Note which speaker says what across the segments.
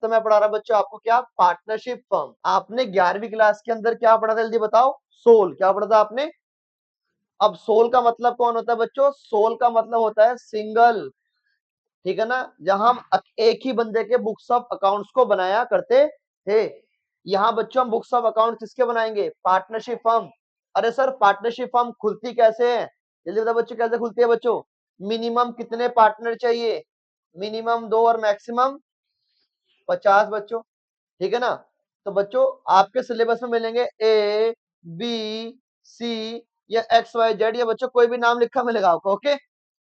Speaker 1: तो मैं पढ़ा रहा बच्चों आपको क्या, पार्टनरशिप फर्म। आपने 11वीं क्लास के अंदर क्या पढ़ा था, जल्दी बताओ, सोल क्या पढ़ा था आपने। अब सोल का मतलब कौन होता है बच्चों, सोल का मतलब होता है सिंगल, ठीक है ना, जहां हम एक ही बंदे के बुक्स ऑफ अकाउंट्स को बनाया करते थे। यहाँ बच्चों हम बुक्स ऑफ अकाउंट किसके बनाएंगे, पार्टनरशिप फर्म। अरे सर पार्टनरशिप फर्म खुलती कैसे है, जल्दी बताओ बच्चों कैसे खुलती है बच्चों। मिनिमम कितने पार्टनर चाहिए, मिनिमम 2 और मैक्सिमम 50 बच्चों, ठीक है ना। तो बच्चों आपके सिलेबस में मिलेंगे ए बी सी या एक्स वाई जेड, या बच्चों कोई भी नाम लिखा मिलेगा आपको, ओके।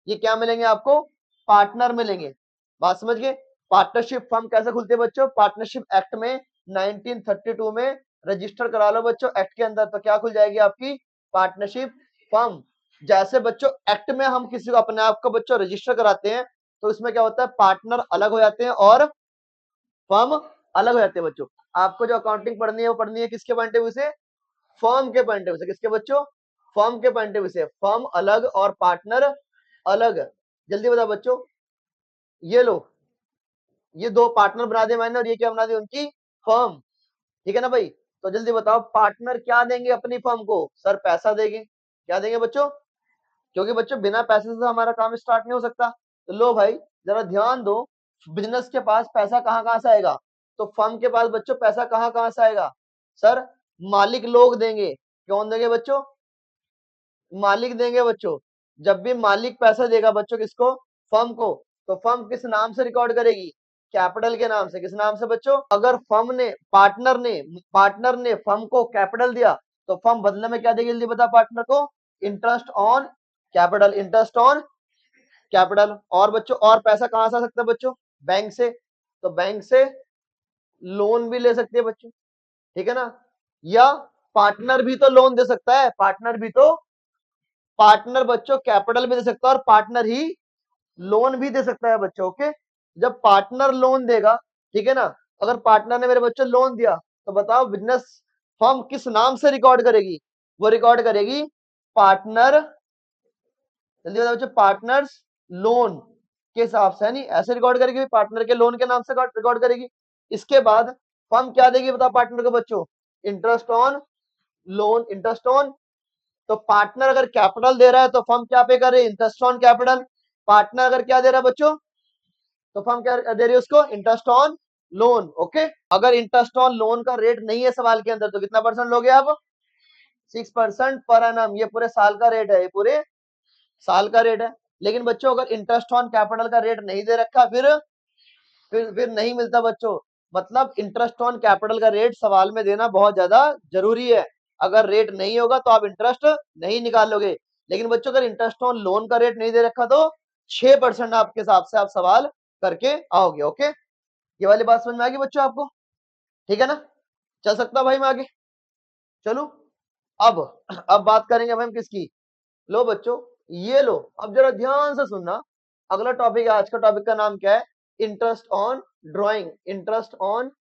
Speaker 1: ये क्या मिलेंगे आपको, पार्टनर मिलेंगे। बात समझ गए। पार्टनरशिप फर्म कैसे खुलती है बच्चों, पार्टनरशिप एक्ट में 1932 में रजिस्टर करा लो बच्चों एक्ट के अंदर, तो क्या खुल जाएगी आपकी पार्टनरशिप फर्म। जैसे बच्चों एक्ट में हम किसी को अपने आप को बच्चों रजिस्टर कराते हैं, तो इसमें क्या होता है, पार्टनर अलग हो जाते हैं और फर्म अलग हो जाते हैं बच्चों। आपको जो अकाउंटिंग पढ़नी है वो पढ़नी है किसके पॉइंट ऑफ व्यू से, फर्म के पॉइंट ऑफ व्यू से। किसके बच्चों, फर्म के पॉइंट ऑफ व्यू से। फर्म अलग और पार्टनर अलग। जल्दी बताओ बच्चों, ये लो, ये 2 पार्टनर बना दिए मैंने और ये क्या बना दी, उनकी फर्म, ठीक है ना भाई। तो जल्दी बताओ पार्टनर क्या देंगे अपनी फर्म को, सर पैसा देंगे। क्या देंगे बच्चों, क्योंकि बच्चों बिना पैसे से हमारा काम स्टार्ट नहीं हो सकता। तो लो भाई जरा ध्यान दो, बिजनेस के पास पैसा कहां कहां से आएगा, तो फर्म के पास बच्चों पैसा कहां कहां से आएगा, सर मालिक लोग देंगे। कौन देंगे बच्चों, मालिक देंगे बच्चों। जब भी मालिक पैसा देगा बच्चों किसको, फर्म को, तो फर्म किस नाम से रिकॉर्ड करेगी, कैपिटल के नाम से। किस नाम से बच्चों, अगर फर्म ने पार्टनर ने फर्म को कैपिटल दिया, तो फर्म बदले में क्या देगी, जल्दी बता पार्टनर को, interest on capital, interest on capital. और बच्चों और पैसा कहां से आ सकता है बच्चों, बैंक से, तो बैंक से लोन भी ले सकती है बच्चों, ठीक है ना। या पार्टनर भी तो लोन दे सकता है, पार्टनर बच्चों कैपिटल भी दे सकता है और पार्टनर ही लोन भी दे सकता है बच्चों, ओके। जब पार्टनर लोन देगा, ठीक है ना, अगर पार्टनर ने मेरे बच्चों लोन दिया, तो बताओ बिजनेस फर्म किस नाम से रिकॉर्ड करेगी, वो रिकॉर्ड करेगी पार्टनर, जल्दी बताओ बच्चों, पार्टनर्स लोन के हिसाब से, नहीं ऐसे रिकॉर्ड करेगी, पार्टनर के लोन के नाम से रिकॉर्ड करेगी। इसके बाद फर्म क्या देगी बताओ पार्टनर को बच्चों, interest on loan, interest on. तो पार्टनर अगर कैपिटल दे रहा है तो फर्म क्या पे करे, इंटरेस्ट ऑन कैपिटल। पार्टनर अगर क्या दे रहा है बच्चों, तो फर्म क्या दे रही है उसको, इंटरेस्ट ऑन लोन, ओके। अगर इंटरेस्ट ऑन लोन का रेट नहीं है सवाल के अंदर, तो कितना परसेंट लोगे आप, 6% पर एनम। ये पूरे साल का रेट है, ये पूरे साल का रेट है। लेकिन बच्चों अगर इंटरेस्ट ऑन कैपिटल का रेट नहीं दे रखा, फिर नहीं मिलता बच्चों। मतलब इंटरेस्ट ऑन कैपिटल का रेट सवाल में देना बहुत ज्यादा जरूरी है। अगर रेट नहीं होगा तो आप इंटरेस्ट नहीं निकालोगे। लेकिन बच्चों अगर इंटरेस्ट ऑन लोन का रेट नहीं दे रखा, तो 6% आपके हिसाब से आप सवाल करके आओगे, ओके। ये वाली बात समझ में आ गई बच्चों आपको, ठीक है ना। चल सकता भाई मैं आगे, चलो। अब अब बात करेंगे भाई हम किसकी, लो बच्चों, ये लो, अब जरा ध्यान से सुनना। अगला टॉपिक है, आज का टॉपिक का नाम क्या है, interest on drawing, interest on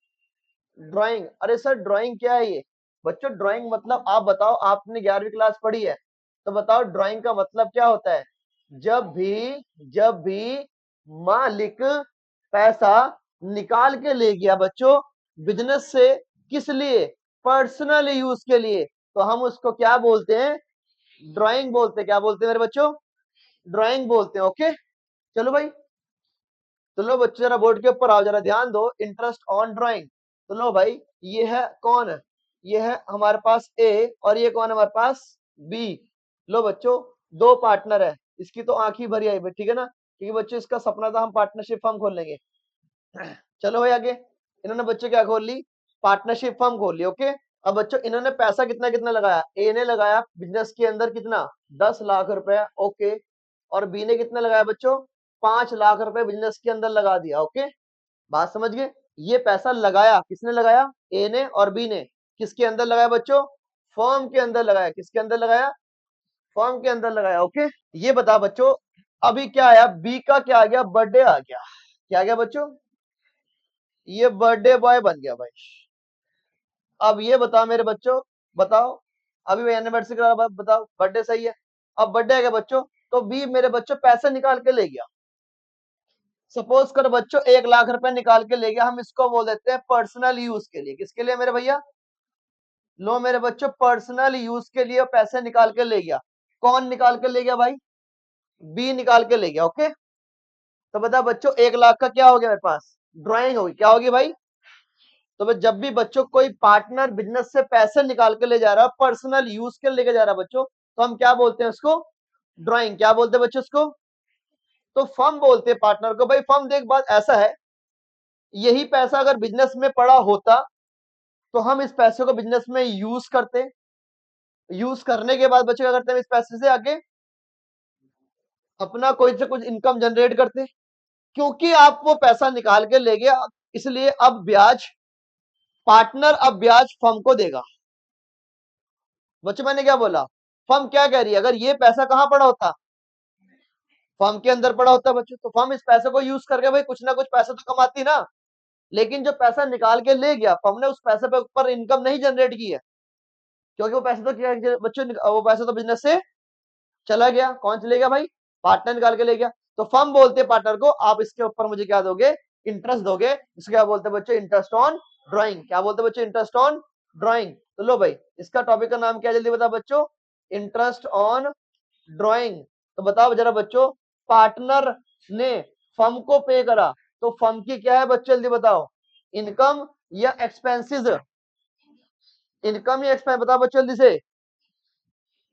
Speaker 1: drawing. अरे सर ड्राइंग क्या है ये, बच्चों ड्राइंग मतलब आप बताओ, आपने 11वीं क्लास पढ़ी है, तो बताओ ड्राइंग का मतलब क्या होता है। जब भी मालिक पैसा निकाल के ले गया बच्चों बिजनेस से, किस लिए, पर्सनल यूज के लिए, तो हम उसको क्या बोलते हैं, ड्राइंग बोलते हैं। क्या बोलते हैं मेरे बच्चों, ड्राइंग बोलते हैं, ओके। चलो भाई, तो लो बच्चों जरा बोर्ड के ऊपर आओ, जरा ध्यान दो, इंटरेस्ट ऑन ड्राइंग। तो लो भाई ये है कौन है, ये है हमारे पास ए, और ये कौन है हमारे पास बी। लो बच्चों 2 पार्टनर है, इसकी तो आंख ही भरी आई भाई, ठीक है ना, क्योंकि बच्चों इसका सपना था हम पार्टनरशिप फर्म खोल लेंगे। चलो भाई आगे, इन्होंने बच्चों क्या खोल ली, पार्टनरशिप फर्म खोल ली, ओके। अब बच्चों इन्होंने पैसा कितना कितना लगाया, ए ने लगाया बिजनेस के अंदर कितना, 10 लाख रुपए, ओके। और बी ने कितना लगाया बच्चों, 5 लाख रुपए बिजनेस के अंदर लगा दिया, ओके। बात समझ गए। ये पैसा लगाया किसने लगाया, ए ने और बी ने, किसके अंदर लगाया बच्चों, फर्म के अंदर लगाया। किसके अंदर लगाया, फर्म के अंदर लगाया, ओके। ये बता बच्चों, अभी क्या आया, बी का क्या आ गया, बर्थडे आ गया। क्या आ गया बच्चों, ये बर्थडे बॉय बन गया भाई। अब ये बताओ मेरे बच्चों, बताओ, अभी भाई एनिवर्सरी का बताओ, बर्थडे सही है। अब बर्थडे आ गया बच्चों, तो बी मेरे बच्चों पैसे निकाल के ले गया, सपोज करो बच्चों 1 लाख रुपए निकाल के ले गया, हम इसको बोल देते हैं पर्सनल यूज के लिए। किसके लिए मेरे भैया? लो मेरे बच्चों, पर्सनल यूज के लिए पैसे निकाल के ले गया। कौन निकाल के ले गया भाई? बी निकाल के ले गया। ओके, तो बता बच्चों 1 लाख का क्या हो गया मेरे पास? ड्राइंग होगी। क्या होगी भाई? तो भाई जब भी बच्चों कोई पार्टनर बिजनेस से पैसे निकाल के ले जा रहा है, पर्सनल यूज के लिए लेके जा रहा है बच्चों, तो हम क्या बोलते हैं उसको? ड्राइंग। क्या बोलते हैं बच्चों उसको? तो फर्म बोलते हैं पार्टनर को। भाई फर्म देख, बात ऐसा है, यही पैसा अगर बिजनेस में पड़ा होता तो हम इस पैसे को बिजनेस में यूज करते, यूज करने के बाद बच्चे क्या करते हैं? इस पैसे से आगे अपना कोई से कुछ इनकम जनरेट करते। क्योंकि आप वो पैसा निकाल के ले गया, इसलिए अब ब्याज पार्टनर, अब ब्याज फर्म को देगा। बच्चों मैंने क्या बोला? फर्म क्या कह रही है? अगर ये पैसा कहां पड़ा होता? फर्म के अंदर पड़ा होता बच्चों, तो फर्म इस पैसे को यूज करके भाई कुछ ना कुछ पैसा तो कमाती ना। लेकिन जो पैसा निकाल के ले गया, फर्म ने उस पैसे पे ऊपर इनकम नहीं जनरेट की है, क्योंकि वो पैसा तो क्या बच्चों, वो पैसा तो बिजनेस से चला गया। कौन चले गया भाई? पार्टनर निकाल के ले गया। तो फर्म बोलते हैं पार्टनर को, आप इसके ऊपर मुझे क्या दोगे? इंटरेस्ट दोगे। इसको क्या बोलते हैं बच्चों? Interest on drawing. क्या बोलते हैं बच्चों? Interest on drawing. तो लो भाई, इसका टॉपिक का नाम क्या है, जल्दी बताओ बच्चों? Interest on drawing. तो बताओ जरा बच्चों, पार्टनर ने फर्म को पे करा, तो फर्म की क्या है बच्चों, जल्दी बताओ? इनकम या एक्सपेंसेस? इनकम या एक्सपेंस? बताओ बच्चों जल्दी से।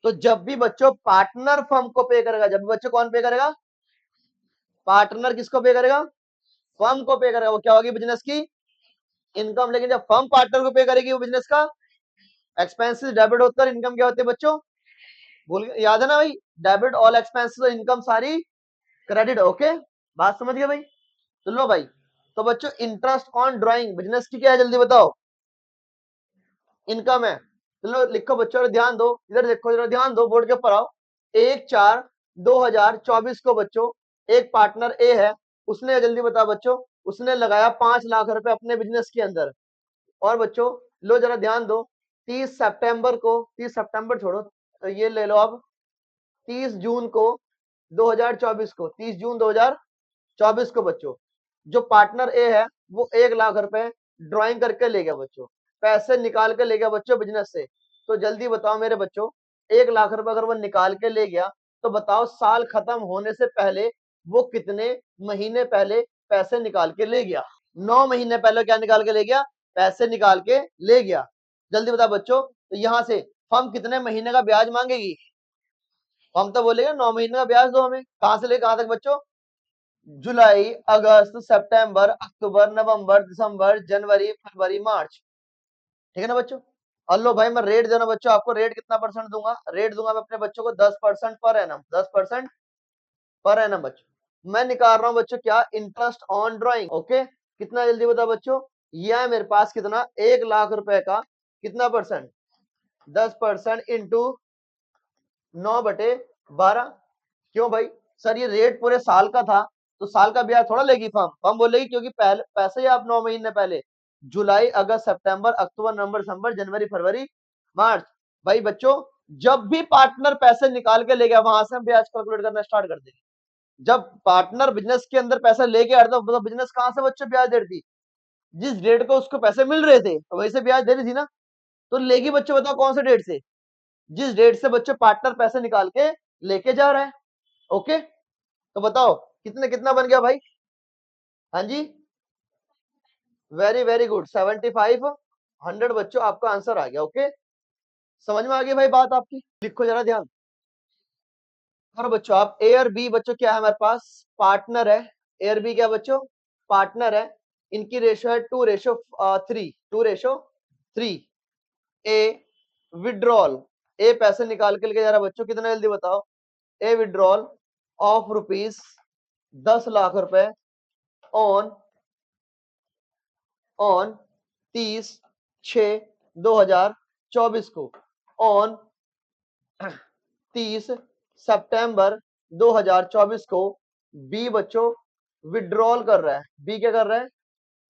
Speaker 1: तो जब भी बच्चों पार्टनर फर्म को पे करेगा, जब भी बच्चों कौन पे करेगा? पार्टनर किसको पे करेगा? फर्म को पे करेगा। वो क्या होगी? बिजनेस की इनकम। लेकिन जब फर्म पार्टनर को पे करेगी, वो बिजनेस का एक्सपेंसेस डेबिट होकर इनकम क्या होती है बच्चों? भूल गए? याद है ना भाई? डेबिट ऑल एक्सपेंसेस और इनकम सारी क्रेडिट। ओके, बात समझ गए भाई? तो लो भाई, तो बच्चों इंटरेस्ट ऑन ड्राइंग बिजनेस की क्या है, जल्दी बताओ? इनकम है। चलो लिखो बच्चों, ध्यान दो, इधर देखो, जरा ध्यान दो, बोर्ड के ऊपर आओ। 1/4/2024 को बच्चों एक पार्टनर ए है, उसने जल्दी बताओ बच्चों, उसने लगाया 5 लाख रुपए अपने बिजनेस के अंदर। और बच्चों लो जरा ध्यान दो, 30 सितंबर को, 30 सितंबर छोड़ो, तो ये ले लो अब, 30 जून को 2024 को, 30 जून 2024 को बच्चों जो पार्टनर ए है वो 1 लाख रुपए ड्राइंग करके ले गया बच्चों, पैसे निकाल के ले गया बच्चों बिजनेस से। तो जल्दी बताओ मेरे बच्चों, 1 लाख रुपए अगर वो निकाल के ले गया, तो बताओ साल खत्म होने से पहले वो कितने महीने पहले पैसे निकाल के ले गया? 9 महीने पहले क्या निकाल के ले गया? पैसे निकाल के ले गया। जल्दी बताओ बच्चों, तो यहां से फर्म कितने महीने का ब्याज मांगेगी? हम तो बोलेगा 9 महीने का ब्याज दो हमें। कहां से लेकर कहां तक बच्चों? जुलाई, अगस्त, सितंबर, अक्टूबर, नवंबर, दिसंबर, जनवरी, फरवरी, मार्च। ठीक है ना बच्चों? और लो भाई, मैं रेट देना बच्चों, आपको रेट कितना परसेंट दूंगा? रेट दूंगा मैं अपने बच्चों को 10% पर एनम, 10% पर एनम बच्चों। मैं निकाल रहा हूं बच्चों क्या? Interest on drawing. ओके, कितना जल्दी बताओ बच्चों? यह है मेरे पास कितना? 1 लाख रुपए का कितना परसेंट? 10% इंटू 9/12। क्यों भाई? सर ये रेट पूरे साल का था, तो साल का ब्याज थोड़ा लेगी फर्म? फर्म बोलेगी क्योंकि पहले पैसे ही आप 9 महीने पहले, जुलाई, अगस्त, सितंबर, अक्टूबर, नवंबर, दिसंबर, जनवरी, फरवरी, मार्च। भाई बच्चों जब भी पार्टनर पैसे निकाल के ले गया, वहां से हम ब्याज कैलकुलेट करना स्टार्ट कर देंगे। जब पार्टनर बिजनेस के अंदर पैसा लेके आ रहा था, तो बिजनेस कहां से बच्चों ब्याज दे रही थी? जिस डेट को उसको पैसे मिल रहे थे, तो वही से ब्याज दे रही थी ना। तो लेगी बच्चों, बताओ कौन से डेट से? जिस डेट से बच्चों पार्टनर पैसे निकाल के लेके जा रहा है। ओके, तो बताओ कितने कितना बन गया भाई? हाँ जी, वेरी वेरी गुड, 75, 100 बच्चों आपका आंसर आ गया। ओके, समझ में आ गई भाई बात आपकी? लिखो जरा ध्यान। और बच्चों आप ए और बी, बच्चों क्या है हमारे पास? पार्टनर है। ए और बी क्या बच्चों? पार्टनर है। इनकी रेशो है 2:3, 2:3। ए विड्रॉल, ए पैसे निकाल के लेके जा रहा बच्चों, कितना जल्दी बताओ? ए विड्रॉल ऑफ रुपीज 10 लाख रुपए ऑन ऑन 30/6/2024 को, ऑन 30 सितंबर 2024 को बी बच्चों विड्रॉल कर रहा है। बी क्या कर रहा है?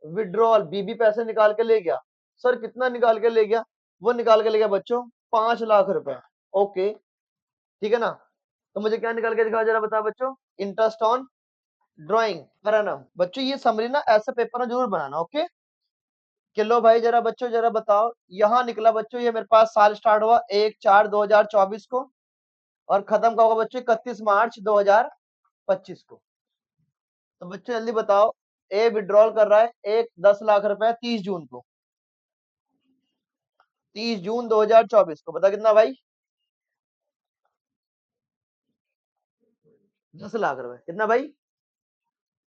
Speaker 1: विड्रॉल। बी भी पैसे निकाल के ले गया। सर कितना निकाल के ले गया? वो निकाल के ले गया बच्चों 5 लाख रुपए। ओके, ठीक है ना? तो मुझे क्या निकाल के दिखाओ जरा, बताओ बच्चों? Interest on drawing per annum. बच्चों ये समरी ना ऐसे पेपर में जरूर बनाना, ओके। कि लो भाई जरा बच्चों जरा बताओ, यहाँ निकला बच्चों, ये मेरे पास साल स्टार्ट हुआ 1/4/2024 को और खत्म का होगा बच्चों 31 मार्च 2025 को। तो बच्चों जल्दी बताओ, ए विड्रॉल कर रहा है एक 10 लाख रुपए 30 जून को, 30 जून 2024 को, बता कितना भाई? 10 लाख रुपए, कितना भाई?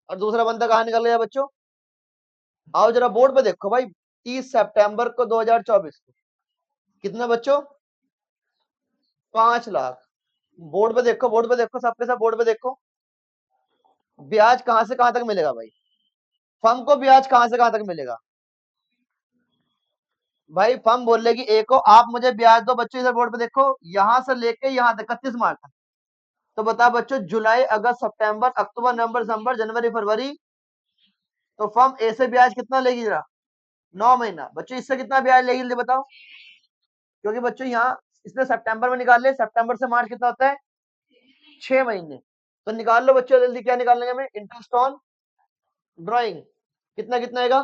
Speaker 1: और दूसरा बंदा कहाँ निकल गया बच्चों? आओ जरा बोर्ड पे देखो भाई, 30 सितंबर को 2024 को, कितना बच्चों? 5 लाख। बोर्ड पे देखो, बोर्ड पे देखो, सबके सब बोर्ड पे देखो। ब्याज कहां से कहां तक मिलेगा भाई? फर्म को ब्याज कहां से कहां तक मिलेगा? भाई फर्म बोल लेगी ए को आप मुझे ब्याज दो, बच्चों इधर बोर्ड पे देखो, यहां से लेके यहां तक 31 मार्च तक। तो बता बच्चों, जुलाई अगस्त सितंबर अक्टूबर नवंबर दिसंबर जनवरी फरवरी, तो फर्म ए से ब्याज कितना लेगी जरा? 9 महीना। बच्चों इससे कितना ब्याज लेगी जल्दी बताओ? क्योंकि बच्चों यहाँ इसने सितंबर में निकाल ले, सितंबर से मार्च कितना होता है? 6 महीने। तो निकाल लो बच्चों जल्दी, क्या निकालेंगे हमें? इंटरेस्ट ऑन ड्राइंग कितना कितना आएगा?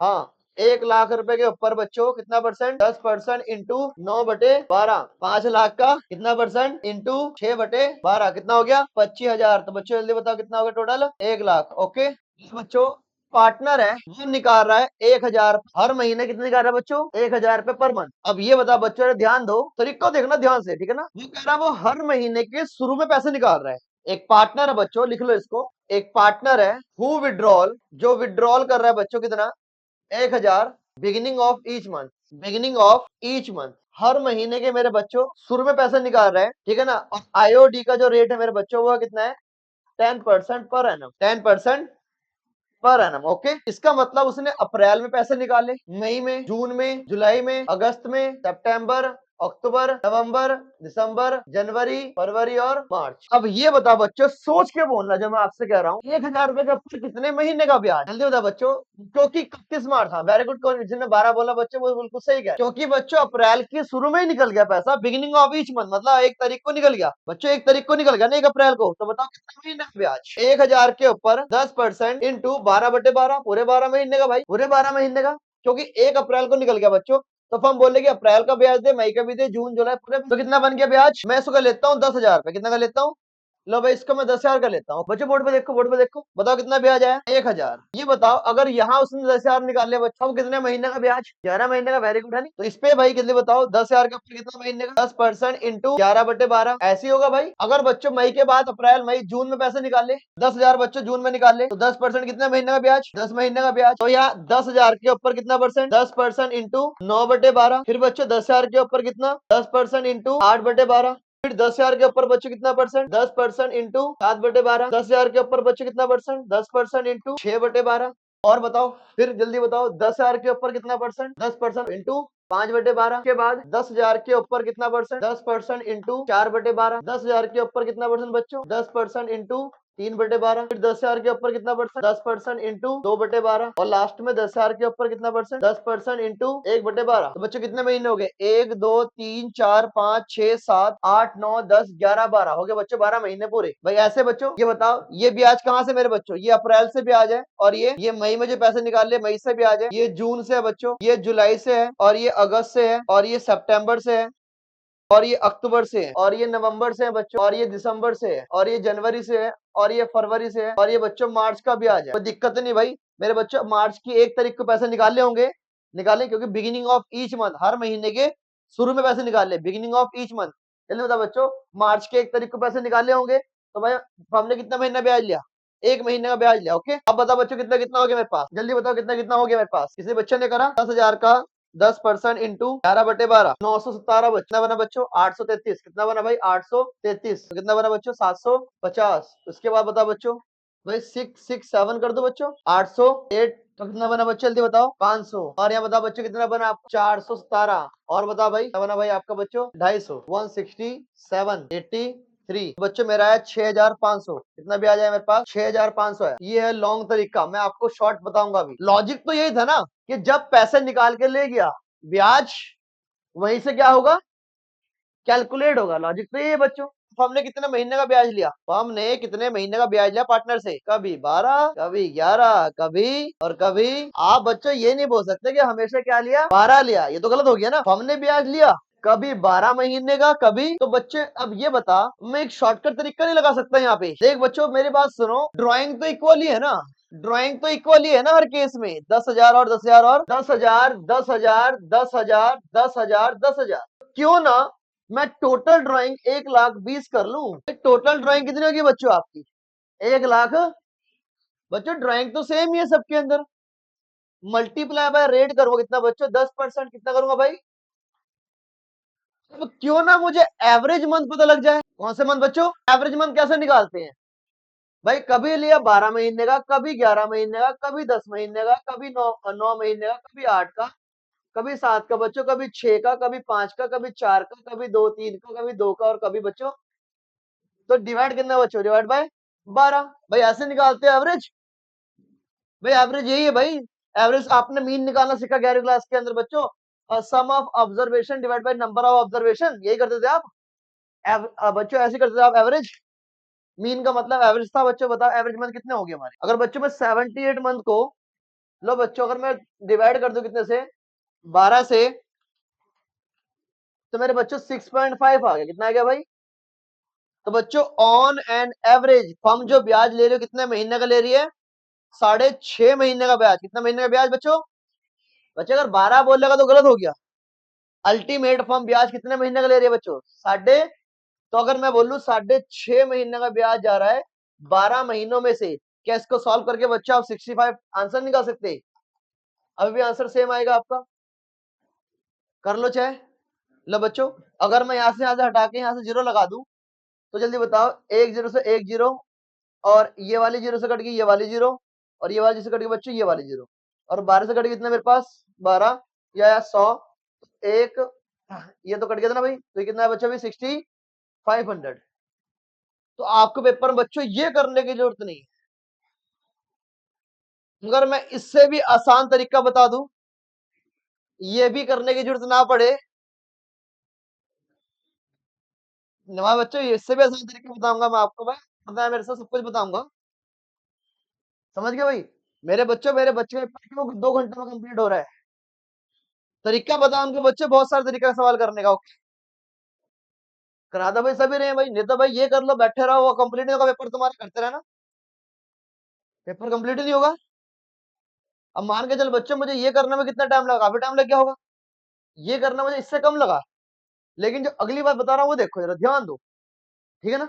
Speaker 1: हाँ, 1 लाख रुपए के ऊपर बच्चों कितना परसेंट? 10% इंटू 9/12, 5 लाख का कितना परसेंट? इंटू 6/12, कितना हो गया? 25,000। तो बच्चों जल्दी बताओ कितना हो गया टोटल? 1 लाख। ओके। बच्चों पार्टनर है वो निकाल रहा है 1,000 हर महीने, कितने निकाल रहा है बच्चों? 1,000 रुपए पर मंथ। अब ये बता बच्चों, अरे ध्यान दो, तरीका देखना ध्यान से, ठीक है ना? वो कह रहा है वो हर महीने के शुरू में पैसे निकाल रहा है। एक पार्टनर है बच्चों, लिख लो इसको, एक पार्टनर है हु विड्रॉल, जो विड्रॉल कर रहा है बच्चों कितना? 1,000 beginning of each month, beginning of each month, हर महीने के मेरे बच्चों शुरू में पैसे निकाल रहे हैं, ठीक है ना? और आईओडी का जो रेट है मेरे बच्चों वो कितना है? 10% per annum, 10% per annum. Okay. इसका मतलब उसने अप्रैल में पैसे निकाले, मई में, जून में, जुलाई में, अगस्त में, सितंबर, अक्टूबर, नवंबर, दिसंबर, जनवरी, फरवरी और मार्च। अब ये बता बच्चों, सोच के बोलना जो मैं आपसे कह रहा हूँ, 1,000 रुपए का कितने महीने का ब्याज? जल्दी बता बच्चों। क्योंकि 31 मार्च था, वेरी गुड, कौन जिसने 12 बोला बच्चों वो बिल्कुल सही कह, क्योंकि बच्चों अप्रैल के शुरू में ही निकल गया पैसा, बिगिनिंग ऑफ ईच मंथ, मतलब 1 तारीख को निकल गया बच्चों, 1 तारीख को निकल गया ना, 1 अप्रैल को। तो बताओ कितना महीना का ब्याज? 1,000 के ऊपर 10% इंटू 12/12, पूरे 12 महीने का भाई, पूरे 12 महीने का, क्योंकि 1 अप्रैल को निकल गया बच्चों। तो हम बोले कि अप्रैल का ब्याज दे, मई का भी दे, जून जुलाई पूरे, तो कितना बन गया ब्याज? मैं इसको लेता हूँ 10,000 रुपए, कितना का लेता हूँ? लो भाई इसको मैं 10,000 का लेता हूँ बच्चों, बोर्ड पे देखो, बोर्ड पे देखो, बताओ कितना ब्याज आया? 1,000। ये बताओ अगर यहाँ उसने 10,000 निकाले बच्चों, अब कितने महीने का ब्याज? 11 महीने का, वेरी गुड है नहीं? तो इस पे भाई कितने बताओ, 10,000 के ऊपर कितना महीने का? 10% इंटू 11/12, ऐसे ही होगा भाई। अगर बच्चों मई के बाद अप्रैल मई जून में पैसे निकाले, 10,000 बच्चों जून में निकाले, तो 10% कितने महीने का ब्याज? 10 महीने का ब्याज। तो यहाँ 10,000 के ऊपर कितना परसेंट? 10% इंटू 9/12, फिर बच्चों 10,000 के ऊपर कितना? 10% इंटू 8/12, फिर 10,000 के ऊपर बच्चों कितना परसेंट? 10% इंटू 7/12, 10,000 के ऊपर बच्चों कितना परसेंट? 10% इंटू 6/12। और बताओ फिर जल्दी बताओ, 10,000 के ऊपर कितना परसेंट? 10% इंटू 5/12 के बाद 10,000 के ऊपर कितना परसेंट? 10% इंटू 4/12, 10,000 के ऊपर कितना परसेंट बच्चों? 10% इंटू 3/12, फिर 10,000 के ऊपर कितना परसेंट? 10% इंटू 2/12, और लास्ट में 10,000 के ऊपर कितना परसेंट? 10% इंटू 1/12। तो बच्चों कितने महीने हो गए? 1 2 3 4 5 6 7 8 9 10 11 12 हो गए बच्चों, 12 महीने पूरे। भाई ऐसे बच्चों ये बताओ, ये ब्याज कहाँ से मेरे बच्चों? ये अप्रैल से ब्याज है, और ये मई में जो पैसे निकाल ले मई से ब्याज है, ये जून से है बच्चों, ये जुलाई से है, और ये अगस्त से है, और ये सितंबर से है, और ये अक्टूबर से है, और ये नवंबर से है बच्चों, और ये दिसंबर से है, और ये जनवरी से है, और ये फरवरी से है, और ये बच्चों मार्च का भी आ जाए, कोई दिक्कत नहीं भाई। मेरे बच्चों मार्च की 1 तारीख को पैसे निकाले होंगे, निकाले, क्योंकि बिगिनिंग ऑफ ईच मंथ, हर महीने के शुरू में पैसे निकाले, बिगिनिंग ऑफ ईच मंथ। जल्दी बता बच्चों, मार्च के 1 तारीख को पैसे निकाले होंगे, तो भाई हमने कितना महीना ब्याज लिया? 1 महीने का ब्याज लिया। ओके। अब बताओ बच्चों कितना कितना हो गया मेरे पास? जल्दी बताओ कितना कितना हो गया मेरे पास? किसी बच्चे ने करा 10,000 का 10% इंटू 11/12, 917 कितना बना बच्चों? 833। कितना बना भाई? 833। तो कितना बना बच्चों? 750। उसके बाद बताओ बच्चों, भाई 667 कर दो बच्चों, 808। तो कितना बना बच्चों जल्दी बताओ? 500। और यहाँ बताओ बच्चों कितना बना आपको? 417। और बताओ भाई कितना बना भाई आपका बच्चों? 250, 167, 83। बच्चों मेरा है 6,500। कितना ब्याज है मेरे पास? 6,500 है। ये है लॉन्ग तरीका, मैं आपको शॉर्ट बताऊंगा अभी। लॉजिक तो यही था ना कि जब पैसे निकाल के ले गया, ब्याज वहीं से क्या होगा? कैलकुलेट होगा। लॉजिक तो ये है बच्चों। फर्म ने कितने महीने का ब्याज लिया, फर्म ने कितने महीने का ब्याज लिया पार्टनर से, कभी 12, कभी 11, कभी और कभी। आप बच्चों ये नहीं बोल सकते कि हमेशा क्या लिया, 12 लिया, ये तो गलत हो गया ना। फर्म ने ब्याज लिया कभी 12 महीने का, कभी। तो बच्चे अब ये बता, मैं एक शॉर्टकट तरीका नहीं लगा सकता यहाँ पे। देख बच्चों मेरी बात सुनो, ड्राइंग तो इक्वल ही है ना, ड्राइंग तो इक्वल ही है ना हर केस में। 10,000 और 10,000 और 10,000, 10,000, 10,000, 10,000, 10,000। क्यों ना मैं टोटल ड्राइंग 1,20,000 कर लूं। टोटल ड्राइंग कितनी होगी बच्चों आपकी, 1,00,000। बच्चों ड्राइंग तो सेम ही है सबके अंदर, मल्टीप्लाई बाय रेट करूंगा कितना बच्चों, 10%। कितना करूंगा भाई, अब क्यों ना मुझे एवरेज मंथ पता लग जाए। कौन से मंथ बच्चों, एवरेज मंथ कैसे निकालते हैं भाई, कभी लिया 12 महीने का, कभी 11 महीने का, कभी 10 महीने का, कभी 9 महीने का, कभी 8 का, कभी 7 का बच्चों, कभी 6 का, कभी 5 का, कभी 4 का, कभी 2 3 का, कभी 2 का, और कभी बच्चों तो डिवाइड करना बच्चों, डिवाइड बाय 12। भाई ऐसे निकालते हैं एवरेज, भाई एवरेज यही है भाई। एवरेज आपने मीन निकालना सीखा 11वीं क्लास के अंदर बच्चों, sum of observation divide by number of observation, यही करते थे आप। बच्चों ऐसे करते थे आप एवरेज। मीन का मतलब एवरेज था बच्चों। बताओ एवरेज मंथ कितने हो गए हमारे, अगर बच्चों में 78 मंथ को, लो बच्चों अगर मैं डिवाइड कर दूं कितने से, 12 से, तो मेरे बच्चों 6.5 आ गया। कितना आ गया भाई, तो बच्चों ऑन एन एवरेज फर्म जो ब्याज ले रही हो कितने महीने का ले रही है, 6.5 महीने का ब्याज। कितना महीने का ब्याज बच्चों, बच्चे अगर 12 बोलेगा तो गलत हो गया। अल्टीमेट फर्म ब्याज कितने महीने का ले रही है बच्चों, साढ़े। तो अगर मैं बोलूं 6.5 महीने का ब्याज जा रहा है 12 महीनों में से, क्या इसको सॉल्व करके बच्चा आप 65 आंसर निकाल सकते, अभी भी आंसर सेम आएगा आपका, कर लो चाहे। लो बच्चों अगर मैं यहां से हटा के यहां से जीरो लगा दूं, तो जल्दी बताओ, एक जीरो से एक जीरो, और ये वाली जीरो से कट गई ये वाली जीरो, और ये वाली से कट गई बच्चों ये वाली जीरो, और 12 से कट गई कितना मेरे पास 12 या 100, एक ये तो कट गया था ना भाई, तो ये कितना है बच्चा भी 6,500। तो आपको पेपर में बच्चों ये करने की जरूरत नहीं है। अगर मैं इससे भी आसान तरीका बता दूं, ये भी करने की जरूरत ना पड़े नवा बच्चों, इससे भी आसान तरीका बताऊंगा मैं आपको, भाई पता है मेरे साथ सब कुछ बताऊंगा। समझ गए भाई, मेरे बच्चे का पेपर क्यों 2 घंटे में कंप्लीट हो रहा है। तरीका बता उनके बच्चे, बहुत सारे तरीका का सवाल करने का। करा दो भाई, सभी रहे भाई, नहीं तो भाई ये कर लो बैठे रहो, वो कंप्लीट नहीं होगा पेपर तुम्हारा, करते रहना, पेपर कंप्लीट ही नहीं होगा। अब मान के चल बच्चों मुझे ये करने में कितना टाइम लगा, काफी टाइम लग गया होगा, ये करना मुझे इससे कम लगा, लेकिन जो अगली बात बता रहा हूँ वो देखो जरा ध्यान दो, ठीक है ना।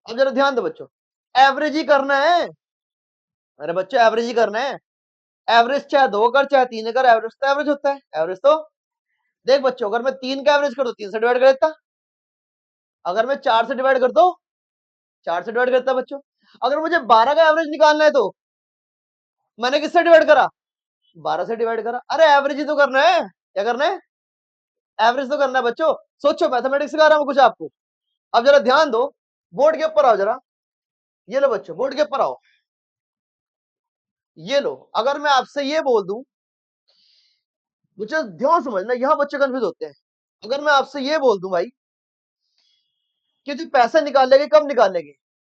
Speaker 1: अब जरा ध्यान दो बच्चों, एवरेज ही करना है, अरे बच्चों एवरेज ही करना है। एवरेज चाहे 2 कर चाहे 3 कर, एवरेज तो एवरेज होता है। एवरेज तो देख बच्चों, अगर मैं 3 का एवरेज कर दो 3 से डिवाइड कर देता, अगर मैं 4 से डिवाइड कर दो 4 से डिवाइड करता बच्चों, अगर मुझे 12 का एवरेज निकालना है तो मैंने किससे डिवाइड करा, 12 से डिवाइड करा। अरे एवरेज ही तो करना है, क्या करना है, एवरेज तो करना है बच्चों। सोचो मैथमेटिक्स सिखा रहा हूं कुछ आपको। अब जरा ध्यान दो, बोर्ड के ऊपर आओ जरा, ये लो बच्चों बोर्ड के ऊपर आओ, ये लो। अगर मैं आपसे ये बोल दूं, बच्चे ध्यान समझना, यहां बच्चे कंफ्यूज होते हैं। अगर मैं आपसे ये बोल दूं भाई कि तू पैसे निकालेंगे, कब निकालेंगे,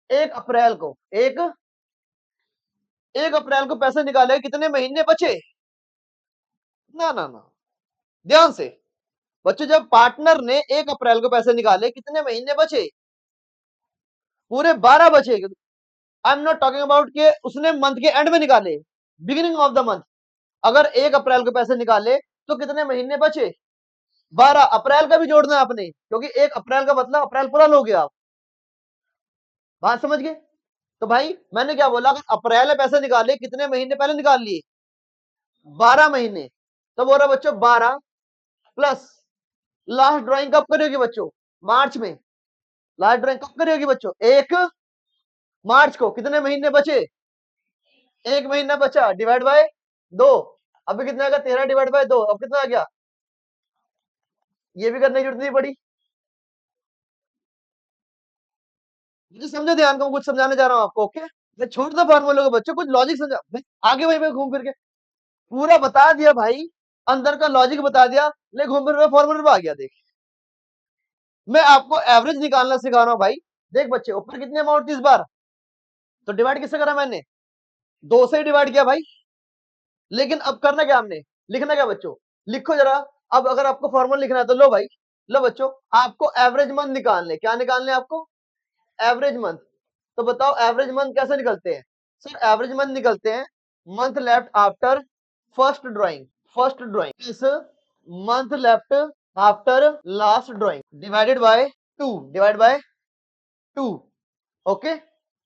Speaker 1: 1 अप्रैल को, 1 अप्रैल को पैसे निकालेंगे, कितने महीने बचे, ना ना ना, ध्यान से बच्चों, जब पार्टनर ने 1 अप्रैल को पैसे निकाले कितने महीने बचे, पूरे 12 बचे। I am not talking about के उसने मंथ के एंड में निकाले, बिगिनिंग ऑफ द मंथ। अगर 1 अप्रैल को पैसे निकाले तो कितने महीने बचे, 12। अप्रैल का भी जोड़ना है आपने, क्योंकि 1 अप्रैल का मतलब अप्रैल पूरा लो गया आप, बात समझ गए। तो भाई मैंने क्या बोला, अगर अप्रैल में पैसे निकाले कितने महीने पहले निकाल लिए, 12 महीने। तो बोल रहा बच्चों 12 प्लस लास्ट ड्राइंग कब करेगी बच्चों, मार्च में। लास्ट ड्राइंग कब करेगी बच्चों, 1 मार्च को। कितने महीने बचे, 1 महीना बचा, डिवाइड बाय 2। अभी कितना आ गया, 13 डिवाइड बाय 2, अब कितना आ गया, ये भी करने की जरूरत नहीं पड़ी। मुझे समझो ध्यान को, कुछ समझाने जा रहा हूं आपको, ओके। मैं छोड़ दो फॉर्मूले को बच्चों, कुछ लॉजिक समझा भाई, आगे वहीं पे घूम फिर के पूरा बता दिया भाई, अंदर का लॉजिक बता दिया, ले घूम फिर के फॉर्मूले पे आ गया। देख मैं आपको एवरेज निकालना सिखा रहा हूं भाई, देख बच्चे ऊपर कितनी अमाउंट थी इस बार, तो डिवाइड किससे करा मैंने, 2 से ही डिवाइड किया भाई। लेकिन अब करना क्या हमने, लिखना क्या बच्चों, लिखो जरा। अब अगर आपको फॉर्मूला लिखना है तो लो भाई, लो बच्चों, आपको एवरेज मंथ निकालने, क्या निकालने आपको, एवरेज मंथ। तो बताओ एवरेज मंथ कैसे निकलते हैं, सर एवरेज मंथ निकलते हैं month left after first drawing, first drawing इस month left after last drawing divided by 2, divide by 2। Okay,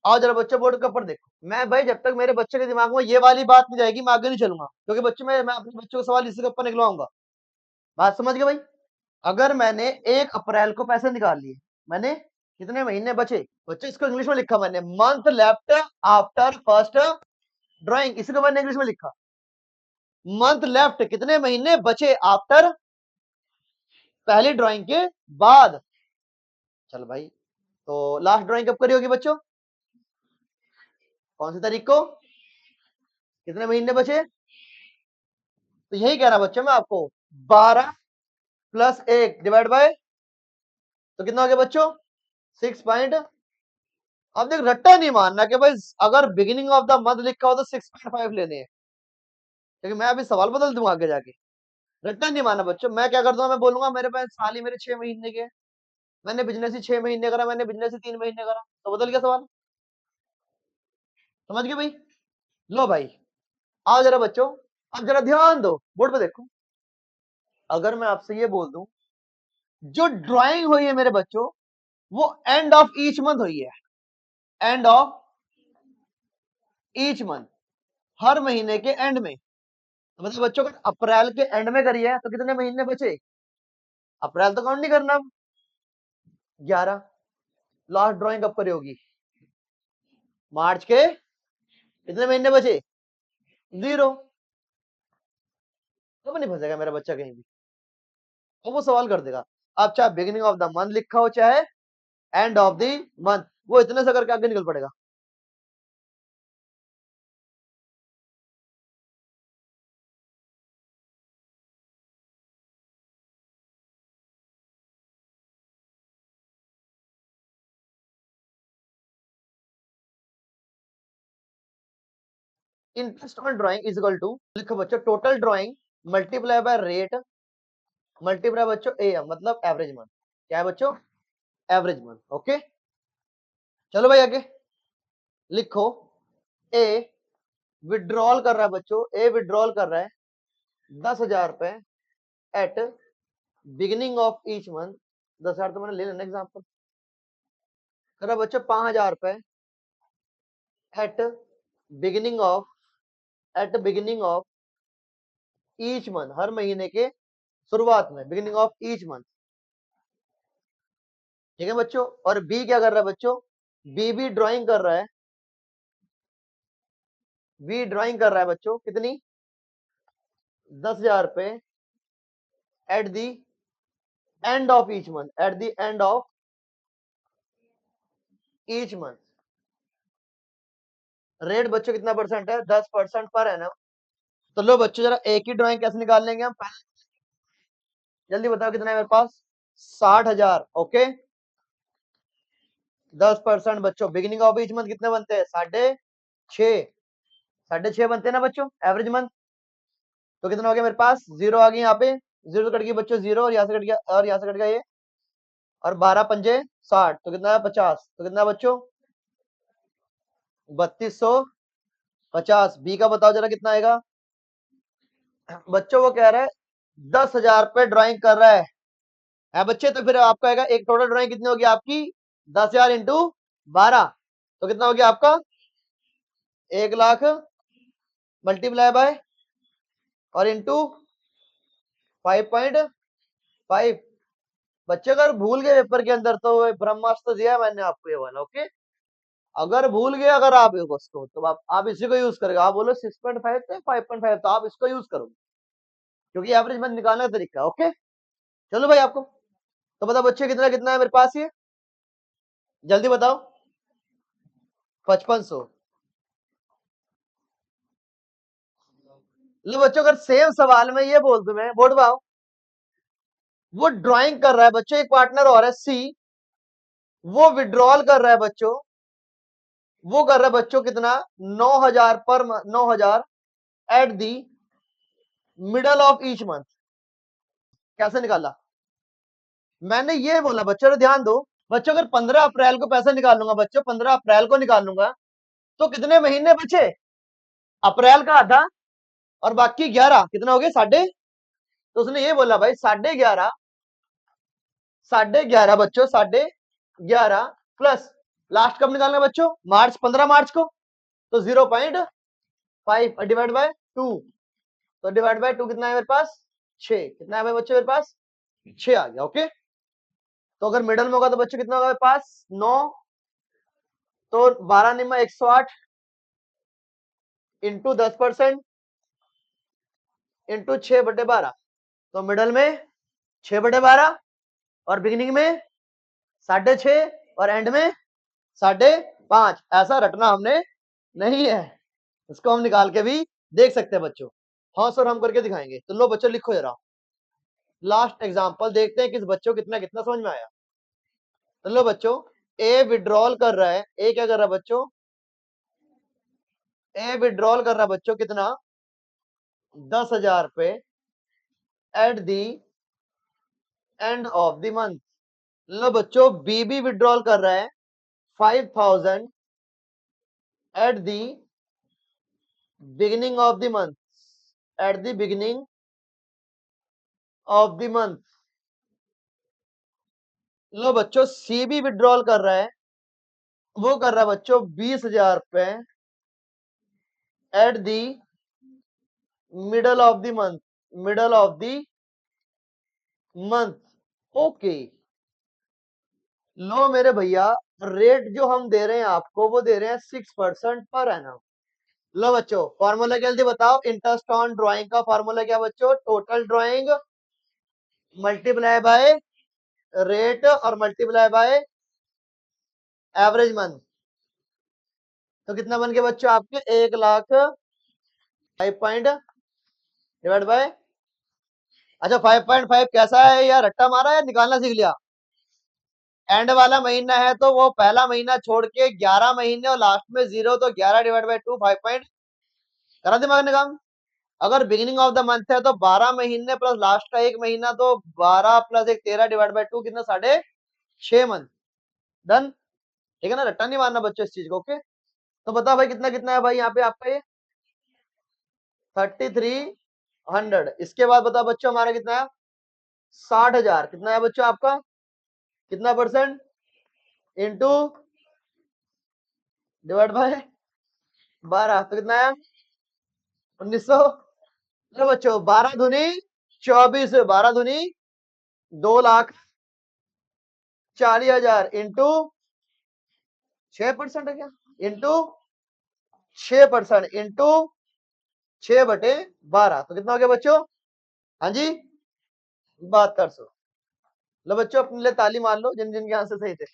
Speaker 1: आओ जरा बच्चों बोर्ड के ऊपर देखो। मैं भाई जब तक मेरे बच्चे के दिमाग में ये वाली बात नहीं जाएगी मैं आगे नहीं चलूंगा, क्योंकि बच्चों मैं अपने बच्चों को सवाल इसी के ऊपर निकलवाऊंगा। बात समझ गए भाई। अगर मैंने 1 अप्रैल को पैसे निकाल लिए, मैंने कितने महीने बचे, बच्चे इसको इंग्लिश में लिखा मैंने, month left after first drawing, इसी को मैंने इंग्लिश में लिखा, मंथ लेफ्ट कितने महीने बचे आफ्टर पहली ड्राइंग के बाद। चल भाई, तो लास्ट ड्राइंग कब करी होगी बच्चों, कौन सी तारीख को, कितने महीने बचे, तो यही कह रहा बच्चों मैं आपको, 12 प्लस 1 डिवाइड बाय, तो कितना हो गया बच्चों, 6 पॉइंट। अब देख रट्टा नहीं मानना कि भाई अगर बिगिनिंग ऑफ द मंथ लिखा हो तो 6.5 लेने हैं, क्योंकि मैं अभी सवाल बदल दूंगा आगे जाके। रट्टा नहीं मानना बच्चों, मैं क्या कर दूंगा, मैं बोलूंगा मेरे पास साल ही मेरे 6 महीने के, मैंने बिजनेस ही 6 महीने करा, मैंने बिजनेस ही 3 महीने करा, तो बदल गया सवाल। समझ गए भाई, लो भाई, आओ जरा बच्चों, अब जरा ध्यान दो बोर्ड पे देखो। अगर मैं आपसे ये बोल दूं, जो ड्राइंग हुई है मेरे बच्चों वो एंड ऑफ ईच मंथ हुई है, एंड ऑफ ईच मंथ, हर महीने के एंड में। तो मतलब बच्चों को अप्रैल के एंड में करी है तो कितने महीने बचे, अप्रैल तो काउंट नहीं करना, 11। लास्ट ड्राइंग कब करी होगी, मार्च के कितने महीने बचे, 0। तो नहीं फंसेगा मेरा बच्चा कहीं भी, तो वो सवाल कर देगा। अब चाहे बिगिनिंग ऑफ द मंथ लिखा हो चाहे एंड ऑफ द मंथ, वो इतने से करके आगे निकल पड़ेगा। Interest on drawing is equal to, लिखो बच्चों, total drawing multiply by rate multiply बच्चों एम, मतलब एवरेज मंथ, क्या है बच्चों, एवरेज मंथ। ओके, चलो भाई आगे लिखो, ए विड्रॉल कर रहा है बच्चों, ए विड्रॉल कर रहा है 10,000 रुपए at beginning of each month, 10,000 तो मैंने ले लेना एग्जाम्पल, कर रहा बच्चों 5,000 रुपए at beginning of, at beginning of each month, हर महीने के शुरुआत में, बिगिनिंग ऑफ ईच मंथ। ठीक है बच्चों, और बी क्या कर रहा है बच्चों, बी भी ड्राइंग कर रहा है, बी ड्राइंग कर रहा है बच्चों कितनी, 10,000 रुपए at the end of each month, eight the end of each month. Rate बच्चों कितना परसेंट है, 10% पर एनम। तो लो बच्चों जरा एक ही ड्राइंग कैसे निकाल लेंगे हम, जल्दी बताओ कितना है मेरे पास, 60,000। ओके, 10% बच्चों, बिगिनिंग ऑफ ईच मंथ कितने बनते हैं, 6.5, 6.5 बनते हैं ना बच्चों एवरेज मंथ। तो कितना हो गया मेरे पास, 0 आ गई यहाँ पे, 0 कट गई बच्चों 0, और यहाँ से कट गया, और यहाँ से कट गया ये, और 12 पंजे 60, तो कितना है 50, तो कितना है बच्चों 3250। बी का बताओ जरा कितना आएगा बच्चों, वो कह रहा है 10,000 पे ड्राइंग कर रहा है बच्चे, तो फिर आपका आएगा एक टोटल ड्राइंग कितनी होगी आपकी, 10,000 इंटू 12, तो कितना हो गया आपका 1,00,000 मल्टीप्लाई बाय और इंटू 5.5। बच्चे अगर भूल गए पेपर के अंदर तो ब्रह्मास्त्र दिया है मैंने आपको ये वाला। ओके, अगर भूल गए अगर आप उसको, तो आप इसी को यूज करेगा, आप बोलो 6.5 से 5.5, तो आप इसको यूज करोगे, क्योंकि एवरेज मंथ निकालने का तरीका है। ओके, चलो भाई आपको तो बताओ बच्चे कितना कितना है मेरे पास ये, जल्दी बताओ, 5500। लो बच्चों अगर सेम सवाल में ये बोल दूं मैं, बोर्ड पाओ, वो ड्राइंग कर रहा है बच्चों, एक पार्टनर और है सी, वो विड्रॉल कर रहा है बच्चों, वो कर रहा है बच्चों कितना, 9,000 पर 9,000 eight the middle of each month. कैसे निकाला? मैंने ये बोला बच्चों, ध्यान दो बच्चों, अगर 15 अप्रैल को पैसा निकाल लूंगा बच्चों, 15 अप्रैल को निकाल लूंगा, तो कितने महीने बचे? अप्रैल का आधा और बाकी 11 कितना हो गया, साढ़े। तो उसने ये बोला भाई 11.5, 11.5 बच्चों, 11.5 प्लस लास्ट कब निकालना बच्चों, मार्च, 15 मार्च को, तो 0.5 डिवाइड बाय 2, तो डिवाइड बाय 2 कितना है मेरे पास, 6। कितना है भाई बच्चों मेरे पास, 6 आ गया। ओके, तो अगर मिडल में होगा तो बच्चों कितना होगा मेरे पास, 9, तो 12 निम्मा 108 इंटू 10% इंटू 6/12, तो मिडल में 6/12 और बिगिनिंग में 6.5 और एंड में 5.5। ऐसा रटना हमने नहीं है, इसको हम निकाल के भी देख सकते हैं बच्चों। हाँ सर, हम करके दिखाएंगे। तो लो बच्चों लिखो जरा, लास्ट एग्जांपल देखते हैं किस बच्चों कितना कितना समझ में आया। तो लो बच्चों, ए विड्रॉल कर रहा है, ए क्या कर रहा है बच्चों, ए विड्रॉल कर रहा है बच्चों कितना, 10,000 रुपए at the end of the month. लो बच्चों, बी भी विड्रॉल कर रहा है 5,000 at the beginning of the month, at the beginning of the month. लो बच्चों, सी भी विड्रॉल कर रहा है, वो कर रहा है बच्चों 20,000 रुपए at the middle of the month, middle of the month. Okay, लो मेरे भैया, रेट जो हम दे रहे हैं आपको वो दे रहे हैं 6% पर एनम। लो बच्चों, फॉर्मूला जल्दी बताओ, इंटरेस्ट ऑन ड्राइंग का फॉर्मूला क्या बच्चों, total drawing multiply by rate और मल्टीप्लाई बाय एवरेज मंथ। तो कितना बन गया बच्चों आपके, 1,00,000 5 डिवाइड बाय, अच्छा 5.5 कैसा है यार, रट्टा मारा या निकालना सीख लिया? एंड वाला महीना है तो वो पहला महीना छोड़ के 11 महीने और लास्ट में 0, तो 11 डिवाइड बाय 2 5 पॉइंट, करा दिमाग ने काम। अगर बिगिनिंग ऑफ द मंथ है तो 12 महीने प्लस लास्ट का एक महीना, तो 12 प्लस 1 13 डिवाइड बाय 2 कितना, 6.5 मंथ। डन, ठीक है ना, रट्टा नहीं मारना बच्चों इस चीज को। ओके, तो बताओ भाई कितना कितना है भाई यहाँ पे आपका ये 3,300। इसके बाद बताओ बच्चों हमारा कितना है 60,000, कितना है बच्चों आपका, कितना परसेंट, इंटू डिवाइड बाय 12, तो कितना है 1,900। चलो बच्चों, 12 दूनी 24, 12 दूनी 2,40,000 इंटू 6% है क्या, इंटू 6% इंटू 6/12, तो कितना हो गया बच्चों, हाँ जी 7200। लो बच्चों, अपने लिए ताली मार लो जिन जिनके आंसर सही थे।